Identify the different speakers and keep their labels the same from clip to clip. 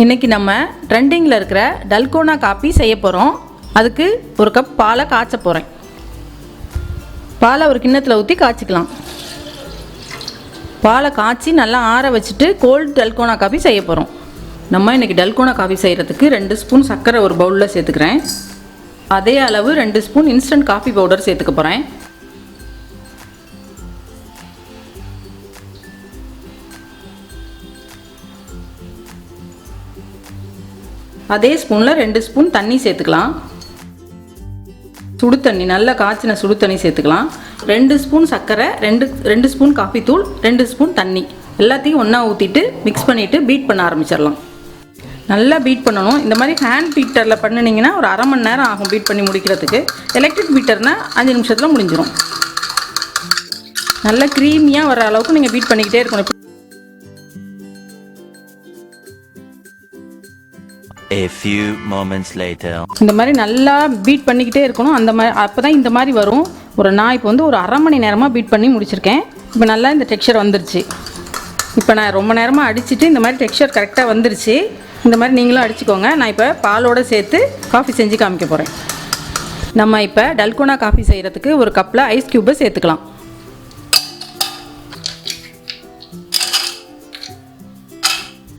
Speaker 1: இன்றைக்கி நம்ம ட்ரெண்டிங்கில் இருக்கிற டல்கோனா காஃபி செய்ய போகிறோம். அதுக்கு ஒரு கப் பாலை காய்ச்ச போகிறேன். பாலை ஒரு கிண்ணத்தில் ஊற்றி காய்ச்சிக்கலாம். பாலை காய்ச்சி நல்லா ஆற வச்சுட்டு கோல்டு டல்கோனா காஃபி செய்ய போகிறோம். நம்ம இன்றைக்கி டல்கோனா காஃபி செய்கிறதுக்கு 2 ஸ்பூன் சர்க்கரை ஒரு பவுலில் சேர்த்துக்கிறேன். அதே அளவு 2 ஸ்பூன் இன்ஸ்டன்ட் காஃபி பவுடர் சேர்த்துக்க போகிறேன். அதே ஸ்பூனில் 2 ஸ்பூன் தண்ணி சேர்த்துக்கலாம். சுடு தண்ணி, நல்லா காய்ச்சின சுடு தண்ணி சேர்த்துக்கலாம். 2 ஸ்பூன் சர்க்கரை, 2 ஸ்பூன் காஃபி தூள், 2 ஸ்பூன் தண்ணி எல்லாத்தையும் ஒன்றா ஊற்றிட்டு மிக்ஸ் பண்ணிவிட்டு பீட் பண்ண ஆரம்பிச்சிடலாம். நல்லா பீட் பண்ணணும். இந்த மாதிரி ஹேண்ட் பீட்டரில் பண்ணினீங்கன்னா ஒரு அரை மணி நேரம் ஆகும் பீட் பண்ணி முடிக்கிறதுக்கு. எலக்ட்ரிக் பீட்டர்னால் 5 நிமிஷத்தில் முடிஞ்சிடும். நல்லா க்ரீமியாக வர அளவுக்கு நீங்கள் பீட் பண்ணிக்கிட்டே இருக்கணும்.
Speaker 2: A few moments later.
Speaker 1: இந்த மாதிரி நல்லா பீட் பண்ணிக்கிட்டே இருக்கணும். அந்த மாதிரி அப்போ தான் இந்த மாதிரி வரும். நான் இப்போ ஒரு அரை மணி நேரமாக பீட் பண்ணி முடிச்சிருக்கேன். இப்போ நல்லா இந்த டெக்ஸ்சர் வந்துருச்சு. இப்போ நான் ரொம்ப நேரமாக அடிச்சுட்டு இந்த மாதிரி டெக்ஸ்சர் கரெக்டாக வந்துருச்சு. இந்த மாதிரி நீங்களும் அடிச்சுக்கோங்க. நான் இப்போ பாலோடு சேர்த்து காஃபி செஞ்சு காமிக்க போகிறேன். நம்ம இப்போ டல்கோனா காஃபி செய்கிறதுக்கு ஒரு கப்பில் ஐஸ் க்யூப்பை சேர்த்துக்கலாம்.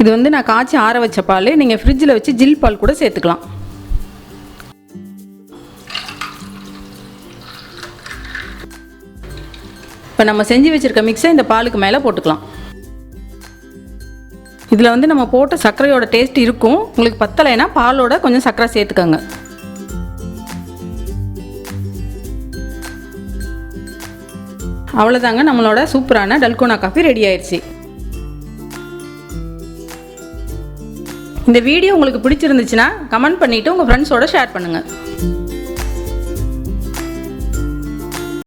Speaker 1: இது நான் காய்ச்சி ஆற வச்ச பால். நீங்கள் ஃப்ரிட்ஜில் வச்சு ஜில் பால் கூட சேர்த்துக்கலாம். இப்போ நம்ம செஞ்சு வச்சுருக்க மிக்ஸை இந்த பாலுக்கு மேலே போட்டுக்கலாம். இதில் நம்ம போட்ட சர்க்கரையோட டேஸ்ட் இருக்கும். உங்களுக்கு பத்தலைன்னா பாலோட கொஞ்சம் சர்க்கரை சேர்த்துக்கோங்க. அவ்வளோதாங்க, நம்மளோட சூப்பரான டல்கோனா காஃபி ரெடி ஆயிடுச்சு. இந்த வீடியோ உங்களுக்கு பிடிச்சிருந்துச்சுன்னா கமெண்ட் பண்ணிவிட்டு உங்கள் ஃப்ரெண்ட்ஸோட ஷேர் பண்ணுங்கள்.